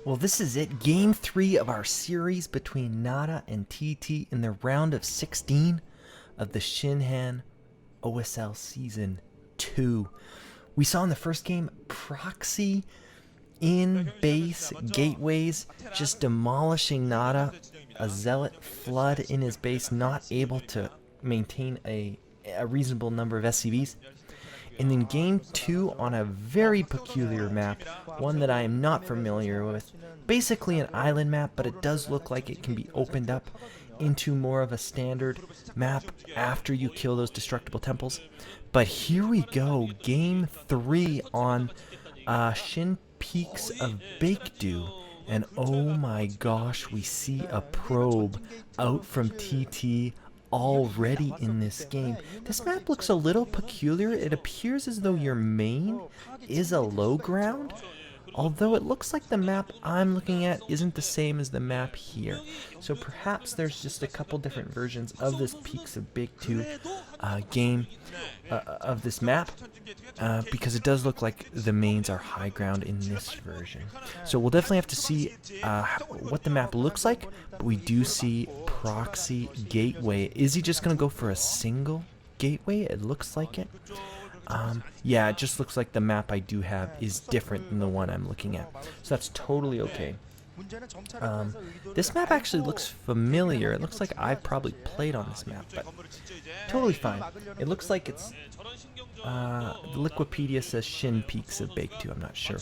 Well, this is it. Game 3 of our series between Nada and TT in the round of 16 of the Shinhan OSL Season 2. We saw in the first game Proxy in base gateways just demolishing Nada. A Zealot flood in his base, not able to maintain a reasonable number of SCVs. And then game 2 on a very peculiar map, one that I am not familiar with. Basically an island map, but it does look like it can be opened up into more of a standard map after you kill those destructible temples. But here we go, game 3 on Shin Peaks of Baekdu. And oh my gosh, we see a probe out from TT already in this game. This map looks a little peculiar. It appears as though your main is a low ground, although it looks like the map I'm looking at isn't the same as the map here. So perhaps there's just a couple different versions of this Peaks of Baekdu game of this map, because it does look like the mains are high ground in this version. So we'll definitely have to see what the map looks like, but we do see Proxy Gateway. Is he just going to go for a single gateway? It looks like it. Yeah, it just looks like the map I do have is different than the one I'm looking at. So that's totally okay. This map actually looks familiar. It looks like I've probably played on this map, but totally fine. It looks like it's the Liquipedia says Shin Peaks of Baekdu. I'm not sure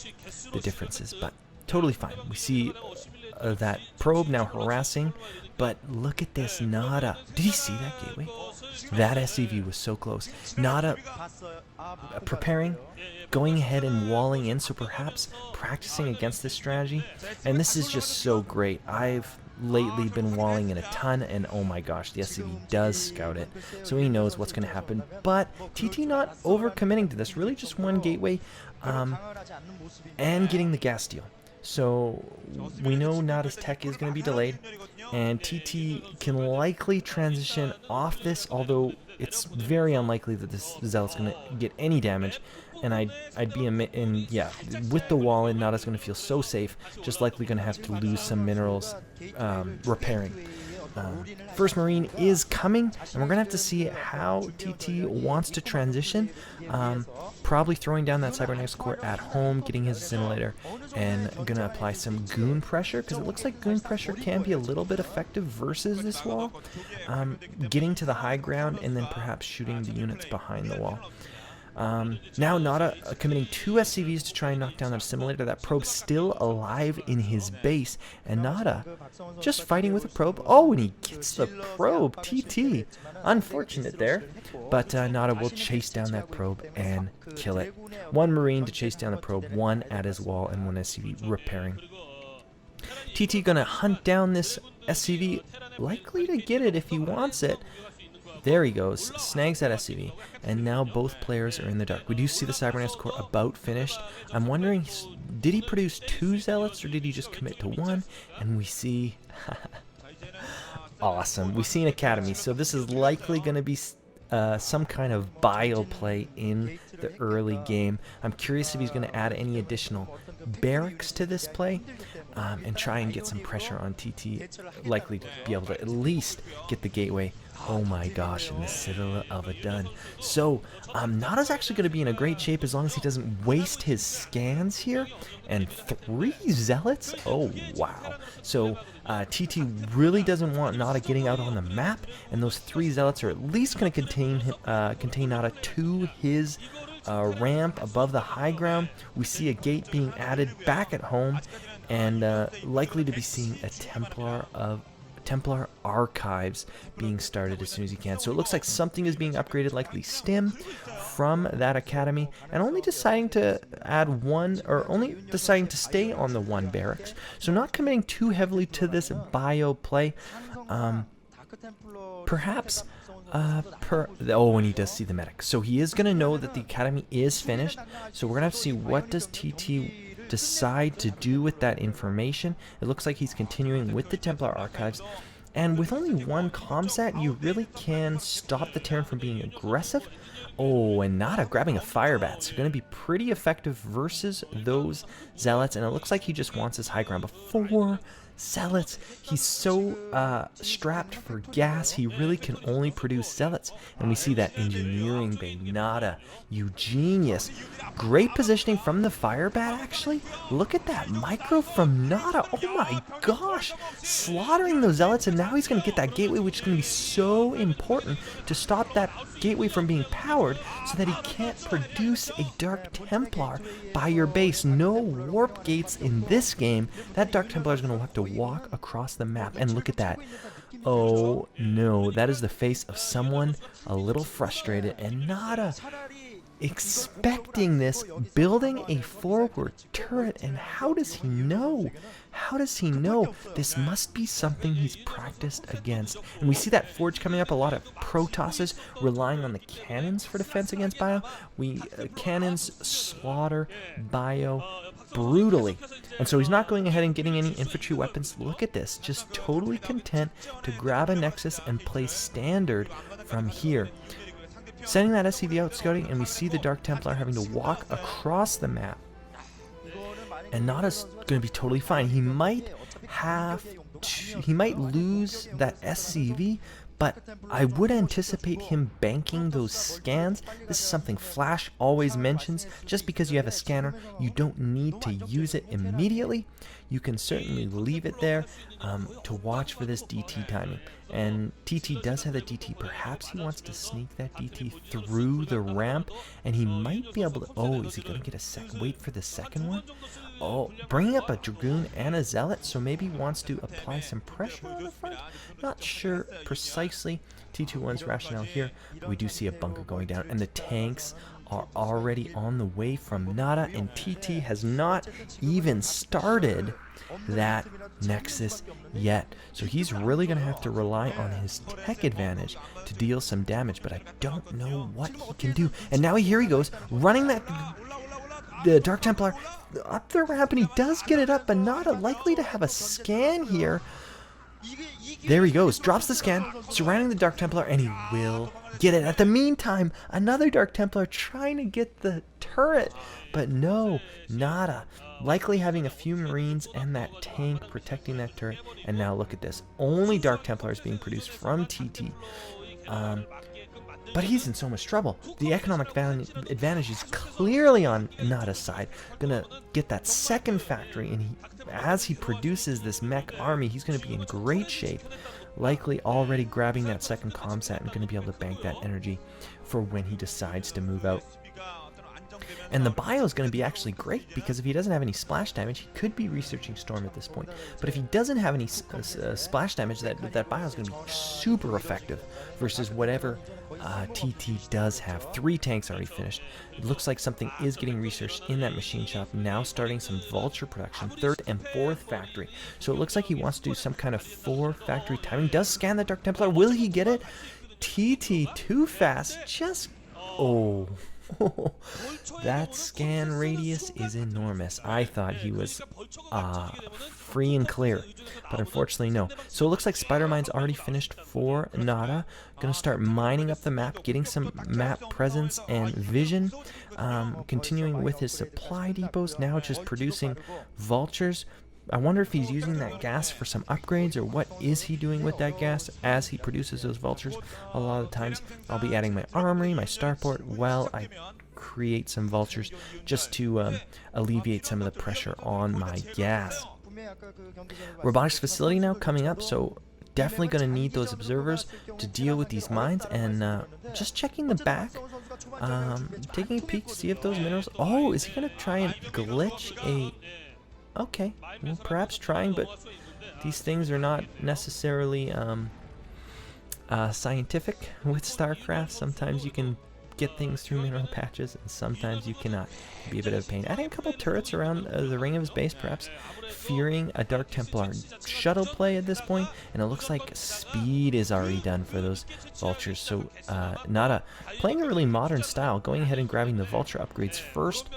the differences, but totally fine. We see that probe now harassing, but look at this Nada. Did he see that gateway? That SCV was so close. Nada preparing, going ahead and walling in, so perhaps practicing against this strategy. And this is just so great. I've lately been walling in a ton, and oh my gosh, the SCV does scout it, so he knows what's going to happen. But TT not overcommitting to this, really just one gateway and getting the gas steal. So we know Nada's tech is going to be delayed, and TT can likely transition off this, although it's very unlikely that this Zealot's going to get any damage. And I'd be in, yeah, with the wall in, Nada's going to feel so safe, just likely going to have to lose some minerals repairing. First Marine is coming, and we're going to have to see how TT wants to transition. Probably throwing down that Cybernetics core at home, getting his assimilator, and going to apply some goon pressure, because it looks like goon pressure can be a little bit effective versus this wall. Getting to the high ground, and then perhaps shooting the units behind the wall. Now Nada committing 2 SCVs to try and knock down that assimilator. That probe still alive in his base, and Nada just fighting with a probe. Oh, and he gets the probe. TT. Unfortunate there, but Nada will chase down that probe and kill it. 1 Marine to chase down the probe, 1 at his wall, and 1 SCV repairing. TT gonna hunt down this SCV, likely to get it if he wants it. There he goes, snags that SCV, and now both players are in the dark. We do see the Cybernetics core about finished. I'm wondering, did he produce 2 Zealots, or did he just commit to 1? And we see, awesome, we see an Academy, so this is likely going to be some kind of bio play in the early game. I'm curious if he's going to add any additional barracks to this play, and try and get some pressure on TT, likely to be able to at least get the gateway. Oh my gosh, and the Citadel of Adun. So, Nada's actually going to be in a great shape as long as he doesn't waste his scans here. And 3 Zealots? Oh, wow. So, TT really doesn't want Nada getting out on the map, and those 3 Zealots are at least going to contain Nada to his ramp above the high ground. We see a gate being added back at home, and likely to be seeing a Templar Archives being started as soon as he can. So it looks like something is being upgraded, likely Stim, from that Academy, and only deciding to add 1, or only deciding to stay on the 1 barracks. So not committing too heavily to this bio play. Perhaps, oh, and he does see the medic. So he is going to know that the Academy is finished. So we're going to have to see what does TT decide to do with that information. It looks like he's continuing with the Templar Archives, And with only one comsat, you really can stop the Terran from being aggressive. Oh, and Nada grabbing a fire bat. So going to be pretty effective versus those zealots. And it looks like he just wants his high ground. But 4 zealots. He's so strapped for gas, he really can only produce zealots. And we see that engineering bay. Nada, you genius. Great positioning from the fire bat, actually. Look at that micro from Nada. Oh my gosh. Slaughtering those zealots, and now he's going to get that gateway, which is going to be so important to stop that gateway from being powered so that he can't produce a Dark Templar by your base. No warp gates in this game. That Dark Templar is going to have to walk across the map, and look at that. Oh no, that is the face of someone a little frustrated, and Nada expecting this, building a forward turret. And how does he know? How does he know? This must be something he's practiced against. And we see that forge coming up, a lot of Protosses relying on the cannons for defense against Bio. Cannons slaughter Bio brutally. And so he's not going ahead and getting any infantry weapons. Look at this, just totally content to grab a Nexus and play standard from here. Sending that SCV out scouting, and we see the Dark Templar having to walk across the map. And Nada's going to be totally fine. He might lose that SCV, but I would anticipate him banking those scans. This is something Flash always mentions. Just because you have a scanner, you don't need to use it immediately. You can certainly leave it there to watch for this DT timing. And TT does have the DT. Perhaps he wants to sneak that DT through the ramp, and he might be able to... Oh, is he going to get a second? Wait for the second one? Oh, bringing up a Dragoon and a Zealot, so maybe he wants to apply some pressure on the front. Not sure precisely T21's rationale here, but we do see a bunker going down, and the tanks are already on the way from Nada, and TT has not even started that Nexus yet. So he's really going to have to rely on his tech advantage to deal some damage, but I don't know what he can do. And now here he goes, running the Dark Templar up the ramp, and he does get it up, but Nada likely to have a scan here. There he goes, drops the scan, surrounding the Dark Templar, and he will get it. At the meantime, another Dark Templar trying to get the turret, but no, Nada likely having a few Marines and that tank protecting that turret. And now look at this, only Dark Templar is being produced from TT. But he's in so much trouble. The economic advantage is clearly on Nada's side. Gonna get that second factory, and as he produces this mech army, he's gonna be in great shape. Likely already grabbing that second comsat and gonna be able to bank that energy for when he decides to move out. And the bio is going to be actually great, because if he doesn't have any splash damage, he could be researching Storm at this point. But if he doesn't have any splash damage, that bio is going to be super effective versus whatever TT does have. 3 tanks already finished. It looks like something is getting researched in that machine shop, now starting some vulture production, 3rd and 4th factory. So it looks like he wants to do some kind of 4 factory timing. Does scan the Dark Templar. Will he get it? TT too fast. Just... oh... that scan radius is enormous. I thought he was free and clear, but unfortunately no. So it looks like Spider Mine's already finished for Nada. Gonna start mining up the map, getting some map presence and vision. Continuing with his supply depots, now just producing vultures. I wonder if he's using that gas for some upgrades, or what is he doing with that gas as he produces those vultures. A lot of the times I'll be adding my armory, my starport, while I create some vultures, just to alleviate some of the pressure on my gas. Robotics facility now coming up, so definitely going to need those observers to deal with these mines. And just checking the back, taking a peek to see if those minerals... oh, is he going to try and glitch a... okay, well, perhaps trying, but these things are not necessarily scientific with StarCraft. Sometimes you can get things through mineral patches, and sometimes you cannot. It'd be a bit of a pain. Adding a couple turrets around the ring of his base, perhaps fearing a Dark Templar shuttle play at this point, and it looks like speed is already done for those vultures. So Nada playing a really modern style, going ahead and grabbing the vulture upgrades first.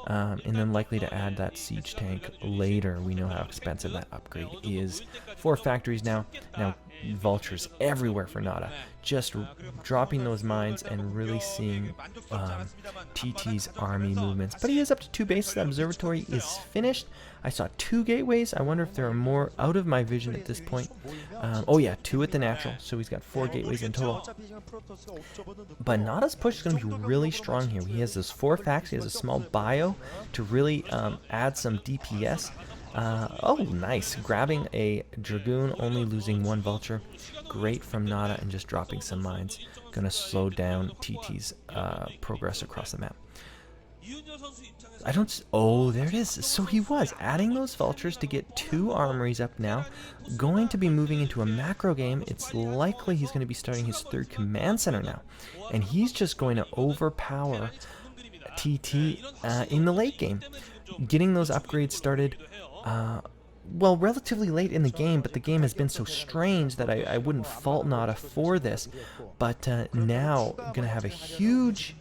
and then likely to add that siege tank later. We know how expensive that upgrade is. 4 factories now. Now vultures everywhere for Nada, just dropping those mines and really seeing TT's army movements. But he is up to 2 bases. That observatory is finished. I saw 2 gateways. I wonder if there are more out of my vision at this point. Oh yeah, 2 at the natural, so he's got 4 gateways in total. But Nada's push is going to be really strong here. He has those 4 facts. He has a small bio to really add some DPS. Oh, nice. Grabbing a Dragoon, only losing 1 Vulture. Great from Nada, and just dropping some mines. Gonna slow down TT's progress across the map. Oh, there it is. So he was adding those Vultures to get 2 armories up now. Going to be moving into a macro game. It's likely he's going to be starting his 3rd command center now. And he's just going to overpower TT in the late game. Getting those upgrades started well, relatively late in the game, but the game has been so strange that I wouldn't fault Nada for this. But now going to have a huge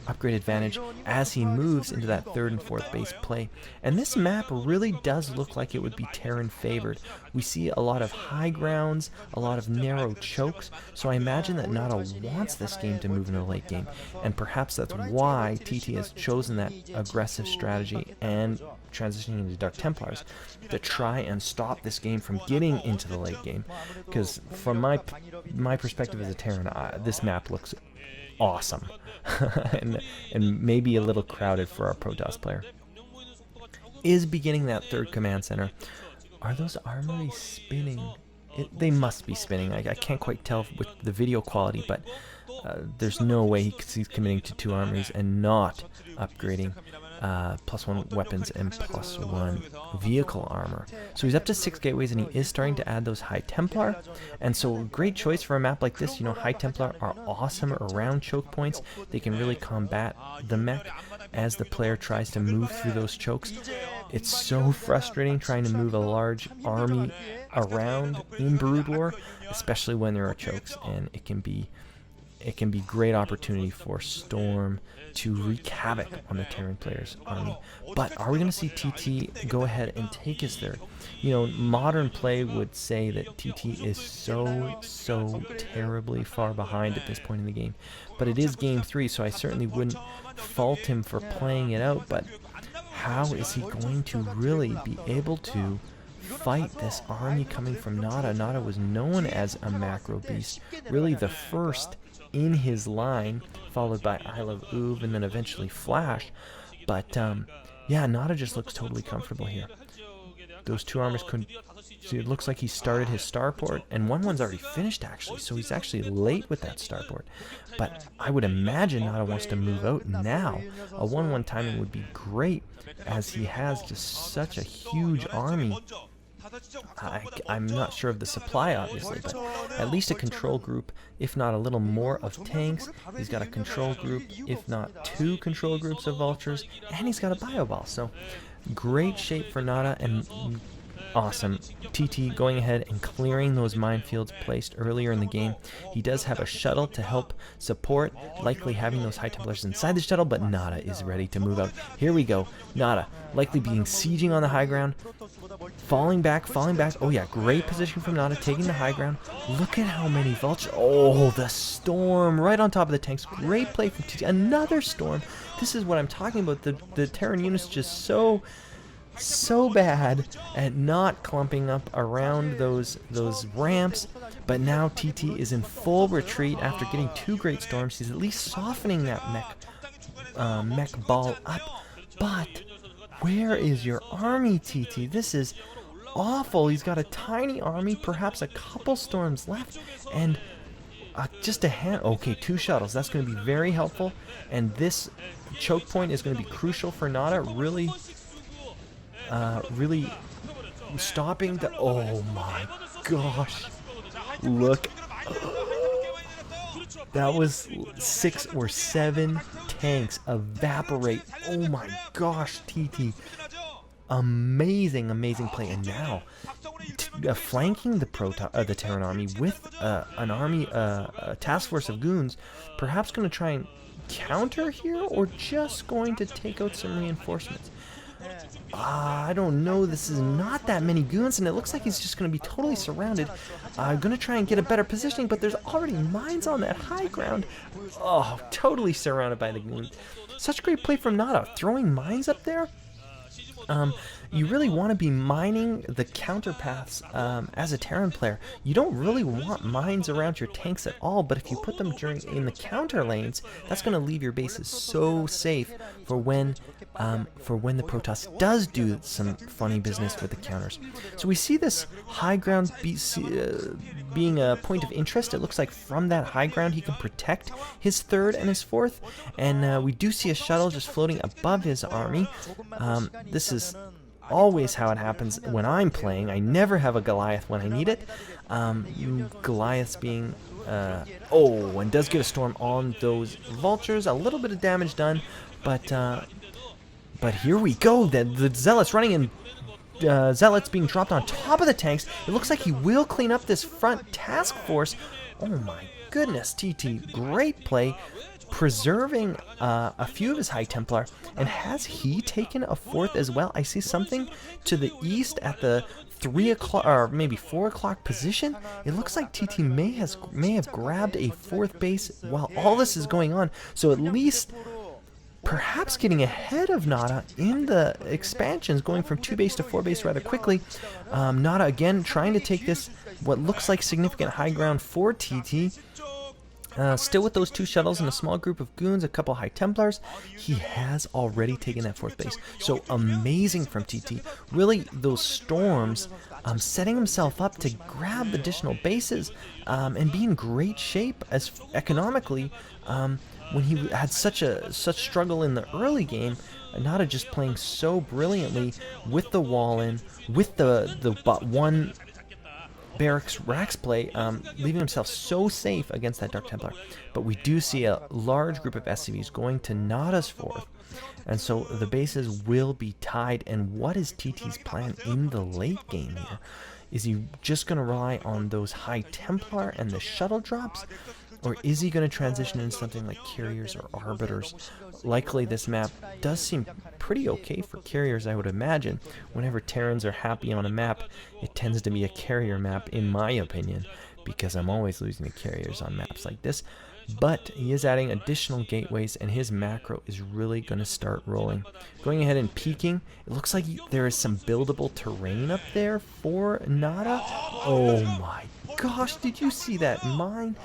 upgrade advantage as he moves into that 3rd and 4th base play. And this map really does look like it would be Terran favored. We see a lot of high grounds, a lot of narrow chokes, so I imagine that Nada wants this game to move in the late game, and perhaps that's why TT has chosen that aggressive strategy and transitioning into Dark Templars to try and stop this game from getting into the late game. Because from my perspective as a Terran, this map looks awesome. and maybe a little crowded for our Protoss player. Is beginning that 3rd command center. Are those armories spinning? They must be spinning. I can't quite tell with the video quality, but there's no way he's committing to 2 armories and not upgrading +1 weapons and +1 vehicle armor. So he's up to 6 gateways, and he is starting to add those High Templar. And so great choice for a map like this. You know, High Templar are awesome around choke points. They can really combat the mech as the player tries to move through those chokes. It's so frustrating trying to move a large army around in Brood War, especially when there are chokes, and it can be great opportunity for Storm to wreak havoc on the Terran player's army. But are we going to see TT go ahead and take his 3rd? You know, modern play would say that TT is so terribly far behind at this point in the game. But it is game 3, so I certainly wouldn't fault him for playing it out. But how is he going to really be able to fight this army coming from Nada? Nada was known as a macro beast, really the first in his line, followed by Isle of Uv and then eventually Flash. But yeah, Nada just looks totally comfortable here. Those 2 armors couldn't. See, it looks like he started his starport, and one's already finished actually, so he's actually late with that starport. But I would imagine Nada wants to move out now. A 1-1 timing would be great, as he has just such a huge army. I'm not sure of the supply, obviously, but at least a control group, if not a little more of tanks. He's got a control group, if not 2 control groups of vultures, and he's got a bio ball. So great shape for Nada, and awesome. TT going ahead and clearing those minefields placed earlier in the game. He does have a shuttle to help support, likely having those High Templars inside the shuttle, but Nada is ready to move out. Here we go. Nada likely being sieging on the high ground. Falling back. Oh yeah, great position from Nada, taking the high ground. Look at how many vultures. Oh, the storm right on top of the tanks. Great play from TT. Another storm. This is what I'm talking about. The Terran units just so bad at not clumping up around those ramps. But now TT is in full retreat after getting 2 great storms. He's at least softening that mech ball up. But where is your army, TT? This is awful. He's got a tiny army, perhaps a couple storms left, and just a hand. Okay, 2 shuttles. That's going to be very helpful, and this choke point is going to be crucial for Nada. Really stopping the. Oh my gosh! Look, that was 6 or 7 tanks evaporate. Oh my gosh, TT. Amazing play. And now flanking the Terran army with an army, a task force of goons, perhaps going to try and counter here or just going to take out some reinforcements? I don't know. This is not that many goons, and it looks like he's just going to be totally surrounded. I'm going to try and get a better positioning, but there's already mines on that high ground. Oh, totally surrounded by the goons. Such great play from Nada, throwing mines up there. You really want to be mining the counter paths as a Terran player. You don't really want mines around your tanks at all, but if you put them in the counter lanes, that's going to leave your bases so safe for when the Protoss does do some funny business with the counters. So we see this high ground being a point of interest. It looks like from that high ground he can protect his third and his fourth, and we do see a shuttle just floating above his army. This is always how it happens when I'm playing. I never have a Goliath when I need it. Goliaths being and does get a storm on those vultures. A little bit of damage done, but here we go. The zealots running in. Zealots being dropped on top of the tanks. It looks like he will clean up this front task force. Oh my goodness, TT, great play, preserving a few of his High Templar. And has he taken a fourth as well? I see something to the east at the 3 o'clock or maybe 4 o'clock position. It looks like TT may have grabbed a fourth base while all this is going on. So at least perhaps getting ahead of Nada in the expansions, going from 2 base to 4 base rather quickly. Nada again trying to take this, what looks like significant high ground for TT. Still with those 2 shuttles and a small group of goons, a couple High Templars. He has already taken that 4th base. So amazing from TT. Really, those storms setting himself up to grab additional bases and be in great shape as economically. When he had such struggle in the early game, Nada just playing so brilliantly with the wall in, with the one barracks racks play, leaving himself so safe against that Dark Templar. But we do see a large group of SCVs going to Nada's 4th, and so the bases will be tied. And what is TT's plan in the late game here? Is he just going to rely on those High Templar and the shuttle drops? Or is he going to transition into something like carriers or arbiters? Likely this map does seem pretty okay for carriers, I would imagine. Whenever Terrans are happy on a map, it tends to be a carrier map, in my opinion, because I'm always losing to carriers on maps like this. But he is adding additional gateways, and his macro is really going to start rolling. Going ahead and peeking, it looks like there is some buildable terrain up there for Nada. Oh my gosh, did you see that mine?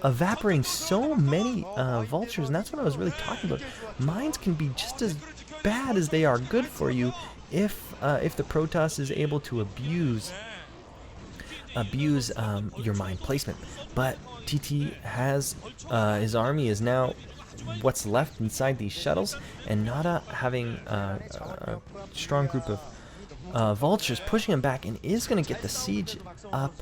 Evaporating so many vultures, and that's what I was really talking about. Mines can be just as bad as they are good for you if the Protoss is able to abuse your mine placement. But TT has his army is now what's left inside these shuttles, and Nada having a strong group of vultures pushing him back, and is going to get the siege up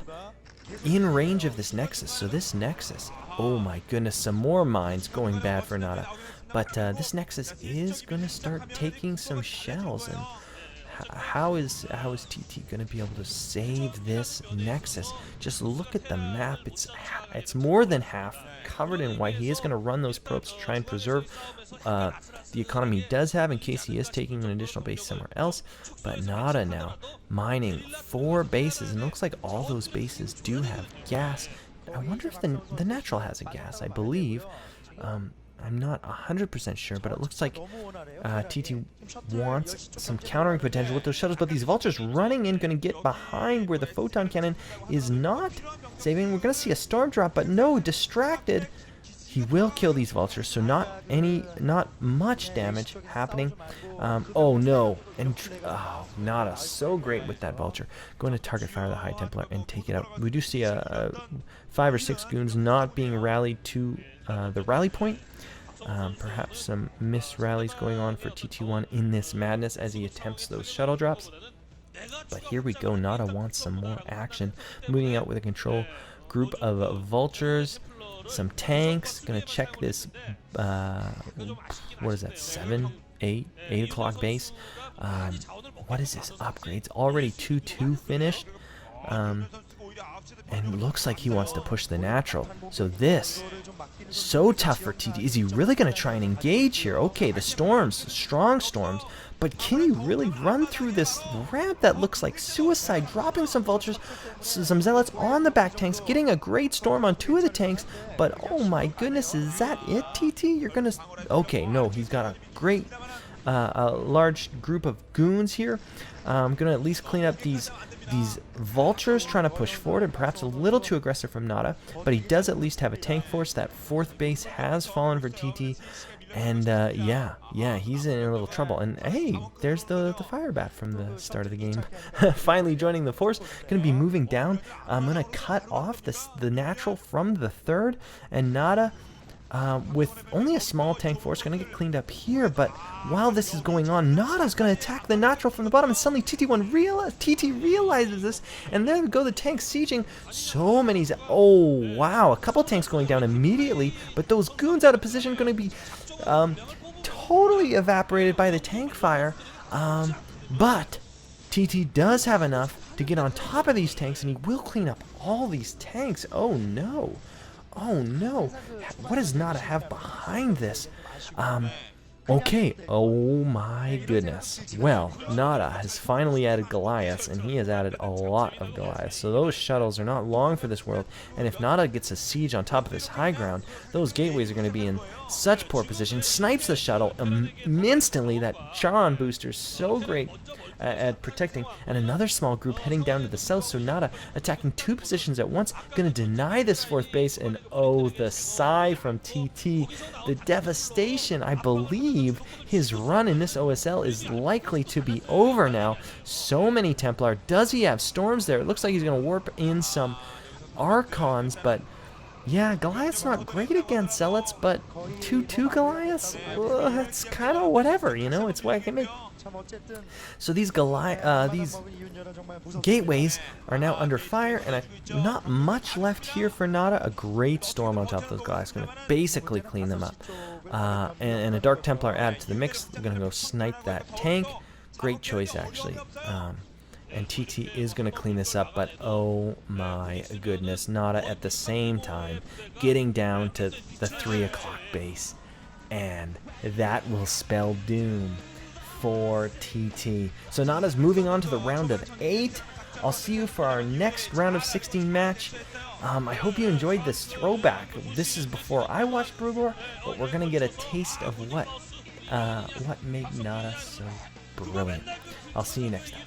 in range of this Nexus. So this Nexus, oh my goodness, some more mines going bad for Nada. But this Nexus is going to start taking some shells, and how is TT going to be able to save this Nexus? Just look at the map. It's more than half covered in white. He is going to run those probes to try and preserve the economy he does have in case he is taking an additional base somewhere else. But Nada now mining 4 bases, and it looks like all those bases do have gas. I wonder if the natural has a gas. I believe. I'm not 100% sure, but it looks like TT wants some countering potential with those shuttles. But these vultures running in, going to get behind where the photon cannon is not saving. We're going to see a storm drop, but no, distracted. He will kill these vultures, so not much damage happening. Oh no, and Nada so great with that vulture. Going to target fire the High Templar and take it out. We do see 5 or 6 goons not being rallied to the rally point. Perhaps some missed rallies going on for TT1 in this madness as he attempts those shuttle drops. But here we go. Nada wants some more action. Moving out with a control group of vultures. Some tanks. Gonna check this, what is that, 8 o'clock base. What is this? Upgrades. Already 2-2 finished. And looks like he wants to push the natural. So this, so tough for TT. Is he really going to try and engage here? Okay, the storms, strong storms. But can you really run through this ramp that looks like suicide? Dropping some vultures, some zealots on the back tanks, getting a great storm on 2 of the tanks. But oh my goodness, is that it, TT? You're going to... Okay, no, he's got a great... a large group of goons here. I'm going to at least clean up these vultures trying to push forward, and perhaps a little too aggressive from Nada, but he does at least have a tank force. That 4th base has fallen for TT, and yeah, he's in a little trouble. And hey, there's the fire bat from the start of the game. Finally joining the force, going to be moving down. I'm going to cut off the natural from the 3rd, and Nada, with only a small tank force, going to get cleaned up here. But while this is going on, Nada's going to attack the natural from the bottom, and suddenly TT realizes this, and there go the tanks sieging. So many... Oh, wow, a couple tanks going down immediately, but those goons out of position going to be totally evaporated by the tank fire. But TT does have enough to get on top of these tanks, and he will clean up all these tanks. Oh, no. Oh no, what does Nada have behind this? Okay, oh my goodness. Well, Nada has finally added Goliaths, and he has added a lot of Goliaths. So those shuttles are not long for this world, and if Nada gets a siege on top of this high ground, those gateways are going to be in such poor position. Snipes the shuttle instantly. That Charon booster is so great at protecting, and another small group heading down to the south, so Nada attacking 2 positions at once, gonna deny this 4th base. And oh, the sigh from TT, the devastation. I believe his run in this OSL is likely to be over now. So many Templar. Does he have storms there? It looks like he's gonna warp in some Archons, but yeah, Goliath's not great against Zealots, but 2-2 Goliaths? That's kind of whatever, you know, it's what I can make. So these gateways are now under fire, and not much left here for Nada. A great storm on top of those Goliaths, going to basically clean them up. And a Dark Templar added to the mix. They're going to go snipe that tank. Great choice, actually. And TT is going to clean this up, but oh my goodness, Nada at the same time getting down to the 3 o'clock base. And that will spell doom for TT. So Nada's moving on to the round of 8. I'll see you for our next round of 16 match. I hope you enjoyed this throwback. This is before I watched Brugor, but we're going to get a taste of what made Nada so brilliant. I'll see you next time.